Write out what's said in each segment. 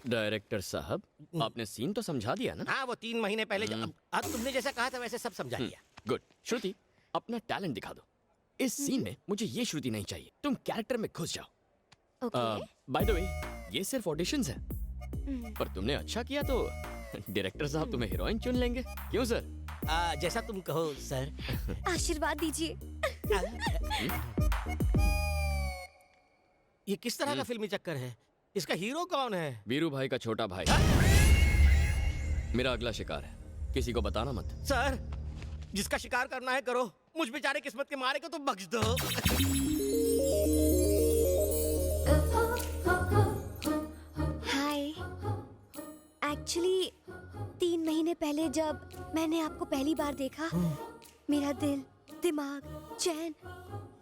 Director साहब, आपने scene तो समझा दिया ना? हाँ, वो 3 महीने पहले अब तुमने जैसा कहा था वैसे सब समझा दिया। गुड। श्रुति, अपना टैलेंट दिखा दो। इस सीन में मुझे ये श्रुति नहीं चाहिए, तुम कैरेक्टर में घुस जाओ। ओके। बाय द वे, ये सिर्फ ऑडिशंस है, पर तुमने अच्छा किया तो डायरेक्टर साहब तुम्हें हीरोइन चुन लेंगे। क्यों सर? जैसा तुम कहो सर। आशीर्वाद दीजिए। ये किस तरह का फिल्मी चक्कर है? इसका हीरो कौन है? वीरू भाई का छोटा भाई। मेरा अगला शिकार है, किसी को बताना मत। सर, जिसका शिकार करना है करो, मुझ बेचारे किस्मत के मारे को तो बख्श दो। हाय, एक्चुअली 3 महीने पहले जब मैंने आपको पहली बार देखा, मेरा दिल, दिमाग, चैन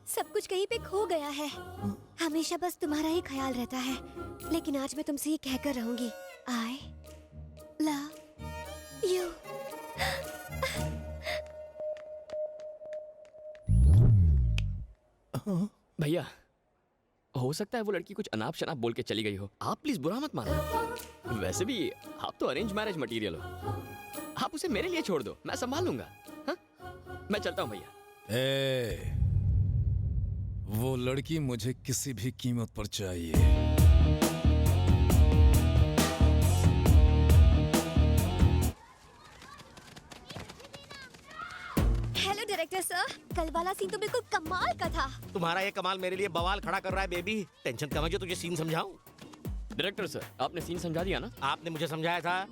सब कुछ कहीं पे खो गया है। हमेशा बस तुम्हारा ही ख्याल रहता है, लेकिन आज मैं तुमसे ये कहकर रहूंगी, आई लव यू। भैया, हो सकता है वो लड़की कुछ अनाप शनाप बोल के चली गई हो, आप प्लीज बुरा मत मानो। वैसे भी आप तो अरेंज मैरिज मटेरियल हो, आप उसे मेरे लिए छोड़ दो, मैं संभाल लूंगा। हाँ? मैं चलता हूँ भैया। वो लड़की मुझे किसी भी कीमत पर चाहिए। हेलो डायरेक्टर सर, कल वाला सीन तो बिल्कुल कमाल का था। तुम्हारा ये कमाल मेरे लिए बवाल खड़ा कर रहा है बेबी। टेंशन कम है जो तुझे सीन समझाऊं। डायरेक्टर सर, आपने सीन समझा दिया ना? आपने मुझे समझाया था।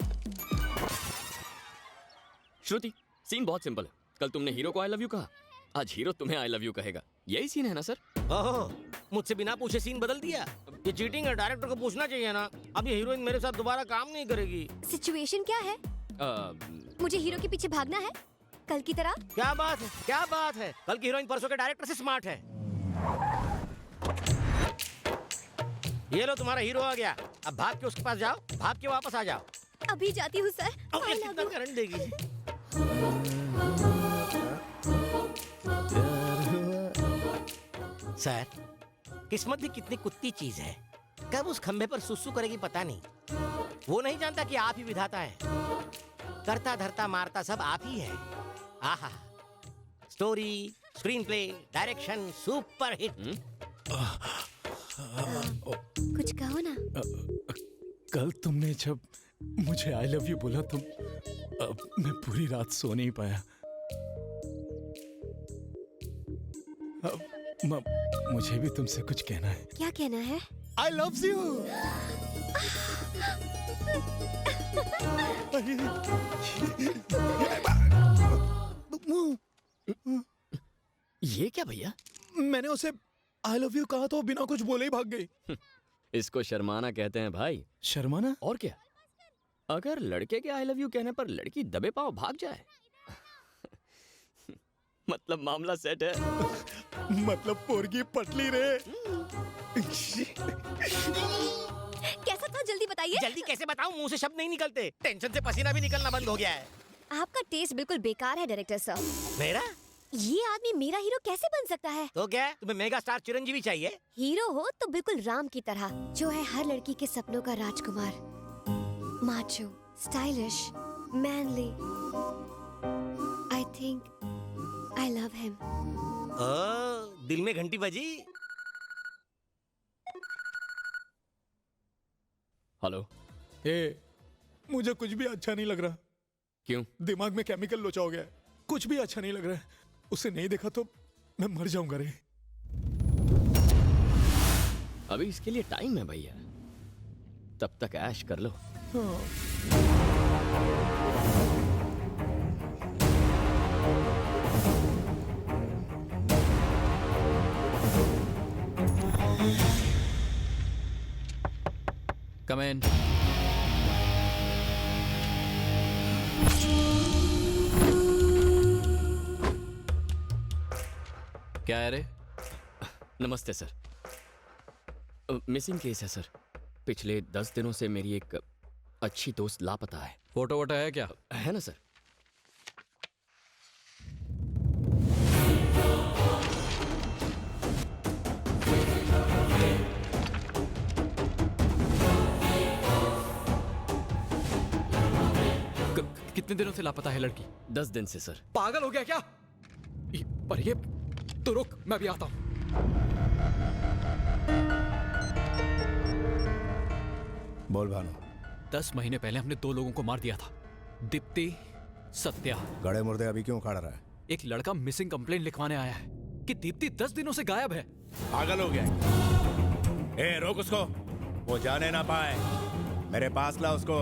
श्रुति, सीन बहुत सिंपल है। कल तुमने हीरो को आई लव यू कहा, आज हीरो तुम्हें आई लव यू कहेगा। यही सीन है ना सर? ओह, मुझसे बिना पूछे सीन बदल दिया। ये चीटिंग है, डायरेक्टर को पूछना चाहिए ना। अब ये हीरोइन मेरे साथ दोबारा काम नहीं करेगी। सिचुएशन क्या है? मुझे हीरो के पीछे भागना है कल की तरह? क्या बात है, क्या बात है। कल की हीरोइन परसों के डायरेक्टर से स्मार्ट है। ये लो, तुम्हारा हीरो आ गया। अब भाग के उसके पास जाओ, भाग के वापस आ जाओ। अभी जाती हूँ सर। अब ये कितना करंट देगी? सर, किस्मत भी कितनी कुत्ती चीज है। कब उस खंबे पर सुसु करेगी पता नहीं। वो नहीं जानता कि आप ही विधाता है। करता धरता मारता सब आप ही है। आहा, story, screen play, direction super hit. कुछ कहो ना। कल तुमने जब मुझे आई लव यू बोला तो मैं पूरी रात सो नहीं पाया। मुझे भी तुमसे कुछ कहना है। क्या कहना है? I love you. ये क्या भैया? मैंने उसे आई लव यू कहा तो बिना कुछ बोले ही भाग गई। इसको शर्माना कहते हैं भाई। शर्माना? और क्या? अगर लड़के के आई लव यू कहने पर लड़की दबे पांव भाग जाए मतलब मामला सेट है। मतलब पोरगी पटली रे। कैसा था, जल्दी बताइए। जल्दी कैसे बताऊं, मुंह से शब्द नहीं निकलते। टेंशन से पसीना भी निकलना बंद हो गया है। आपका टेस्ट बिल्कुल बेकार है डायरेक्टर साहब। मेरा? ये आदमी मेरा हीरो कैसे बन सकता है? तो क्या तुम्हें मेगा स्टार चिरंजीवी चाहिए? हीरो हो तो बिल्कुल राम की तरह, जो है हर लड़की के सपनों का राजकुमार। Macho, stylish, manly. I think I love him. Oh, दिल में घंटी बजी। हेलो। मुझे कुछ भी अच्छा नहीं लग रहा। क्यों? दिमाग में केमिकल लोचा हो गया है। कुछ भी अच्छा नहीं लग रहा है। उसे नहीं देखा तो मैं मर जाऊंगा रे। अभी इसके लिए टाइम है भैया, तब तक ऐश कर लो। Come in. क्या है रे? नमस्ते सर। मिसिंग केस है सर। पिछले 10 दिनों से मेरी एक अच्छी दोस्त लापता है। फोटो वोटो है क्या? है ना सर? कितने दिनों से लापता है लड़की? 10 दिन से सर। पागल हो गया क्या? पर ये तो रुक, मैं भी आता हूं। बोल भानु। 10 महीने पहले हमने 2 लोगों को मार दिया था, दीप्ति, सत्या। गड़े मुर्दे अभी क्यों उखाड़ रहा है? एक लड़का मिसिंग कंप्लेंट लिखवाने आया है कि दीप्ति 10 दिनों से गायब है। पागल हो गया? ए रोक उसको, वो जाने ना पाए। मेरे पास ला उसको।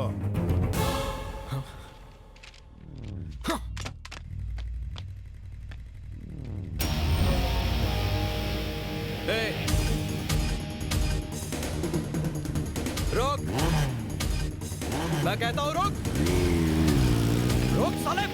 रुक, मैं कहता हूं रुक, रुक साले।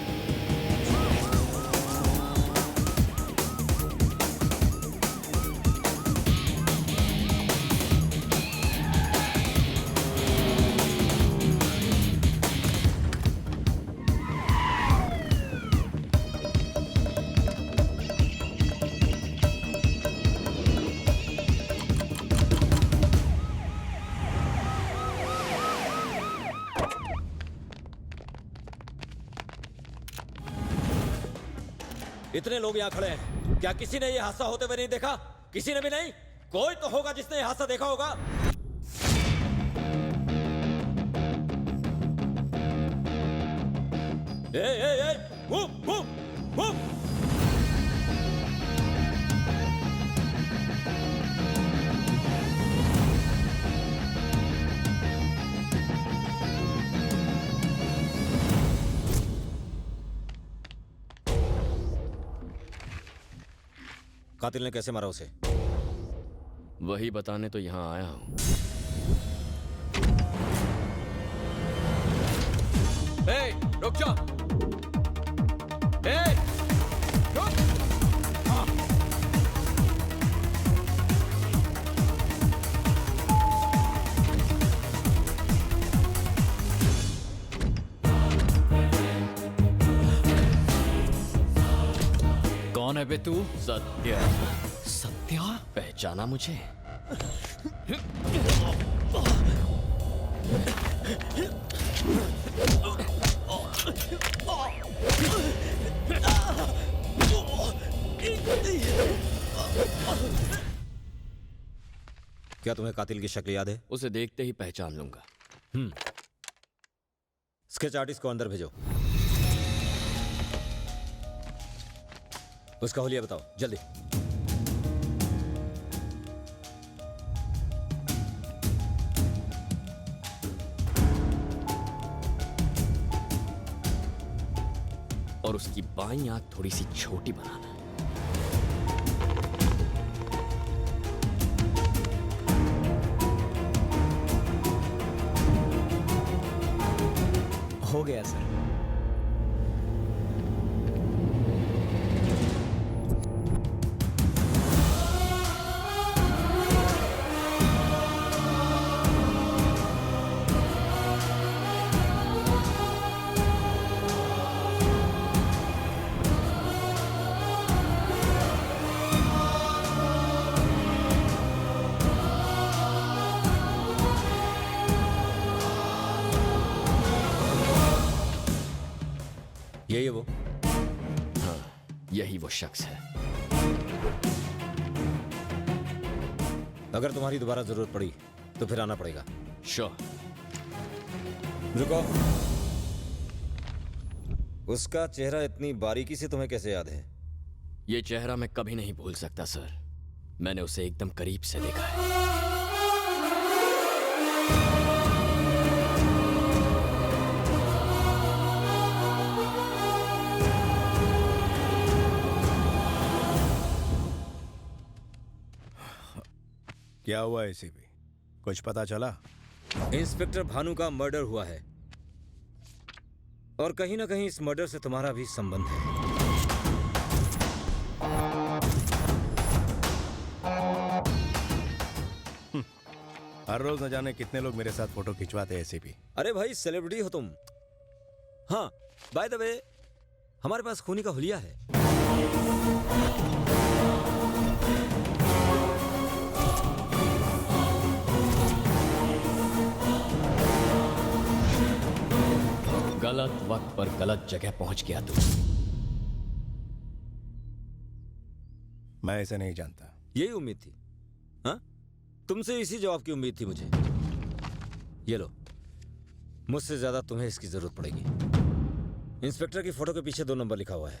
इतने लोग यहाँ खड़े हैं, क्या किसी ने ये हादसा होते हुए नहीं देखा? किसी ने भी नहीं? कोई तो होगा जिसने ये हादसा देखा होगा। Move move move. कातिल ने कैसे मारा उसे? वही बताने तो यहाँ आया हूँ। रुक जा। रुक। कौन है बे तू? सत्या। सत्या? पहचाना मुझे? क्या तुम्हें कातिल की शक्ल याद है? उसे देखते ही पहचान लूंगा। स्केच आर्टिस्ट को अंदर भेजो। उसका हुलिया बताओ जल्दी। और उसकी बाईं आंख थोड़ी सी छोटी बनाना। हो गया सर। यही है वो? हाँ, यही वो शख्स है। अगर तुम्हारी दोबारा जरूरत पड़ी तो फिर आना पड़ेगा। श्योर। रुको। उसका चेहरा इतनी बारीकी से तुम्हें कैसे याद है? ये चेहरा मैं कभी नहीं भूल सकता सर। मैंने उसे एकदम करीब से देखा है। क्या हुआ एसीपी? कुछ पता चला? इंस्पेक्टर भानु का मर्डर हुआ है और कहीं ना कहीं इस मर्डर से तुम्हारा भी संबंध है। हर रोज न जाने कितने लोग मेरे साथ फोटो खिंचवाते हैं एसीपी। अरे भाई सेलिब्रिटी हो तुम। हाँ, बाय द वे हमारे पास खूनी का हुलिया है। गलत गलत वक्त पर गलत जगह पहुंच गया तू। मैं इसे नहीं जानता। यही उम्मीद थी। हाँ, तुमसे इसी जवाब की उम्मीद थी मुझे। ये लो, मुझसे ज्यादा तुम्हें इसकी जरूरत पड़ेगी। इंस्पेक्टर की फोटो के पीछे 2 नंबर लिखा हुआ है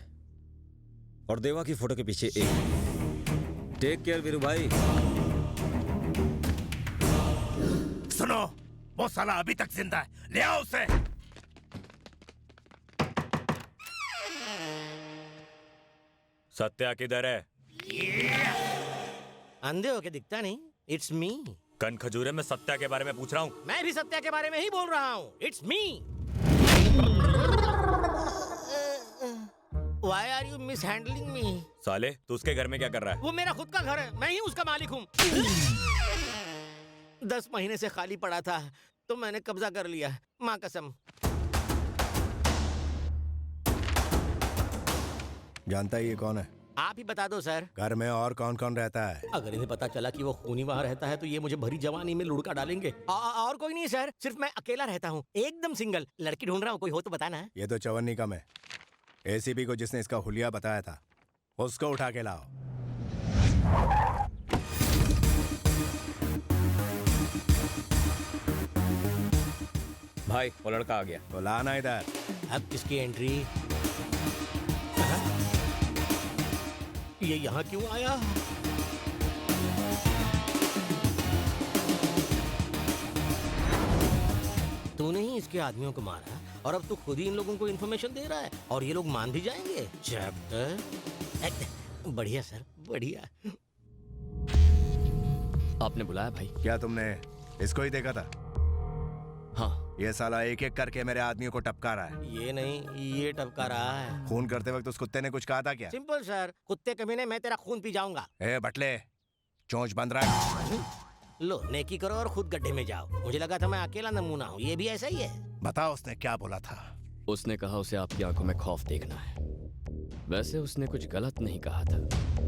और देवा की फोटो के पीछे 1। टेक केयर वीरू भाई। सुनो, वो साला अभी तक जिंदा है, ले आओ उसे। सत्या किधर है? अंधे होके दिखता नहीं। It's me. कन खजूरे में सत्या के बारे में पूछ रहा हूँ। मैं भी सत्या के बारे में ही बोल रहा हूँ। It's me. Why are you mishandling me? साले, तू उसके घर में क्या कर रहा है? वो मेरा खुद का घर है, मैं ही उसका मालिक हूँ। 10 महीने से खाली पड़ा था तो मैंने कब्जा कर लिया, माँ कसम। जानता है ये कौन है? आप ही बता दो सर। घर में और कौन कौन रहता है? अगर इन्हें पता चला कि वो खूनी वहाँ रहता है तो ये मुझे भरी जवानी में लुढ़का डालेंगे। और कोई नहीं सर, सिर्फ मैं अकेला रहता हूँ, एकदम सिंगल। लड़की ढूंढ रहा हूँ, कोई हो तो बताना। ये तो चवन्नी कम है। एसीपी को जिसने इसका हुलिया बताया था, उसको उठा के लाओ। भाई वो लड़का आ गया। तो लाना इधर। अब किसकी एंट्री? ये यहाँ क्यों आया? तूने ही इसके आदमियों को मारा और अब तू खुद ही इन लोगों को इन्फॉर्मेशन दे रहा है और ये लोग मान भी जाएंगे। चैप्टर बढ़िया सर, बढ़िया। आपने बुलाया भाई? क्या तुमने इसको ही देखा था? हाँ। ये साला एक एक करके मेरे आदमियों को टपका रहा है। ये नहीं, ये टपका रहा है। खून करते वक्त उस कुत्ते ने कुछ कहा था क्या? सिंपल सर, कुत्ते कमीने मैं तेरा खून पी जाऊंगा। ए बटले, चोंच बंद रहा। लो नेकी करो और खुद गड्ढे में जाओ। मुझे लगा था मैं अकेला नमूना हूँ, ये भी ऐसा ही है। बताओ उसने क्या बोला था? उसने कहा उसे आपकी आंखों में खौफ देखना है। वैसे उसने कुछ गलत नहीं कहा था।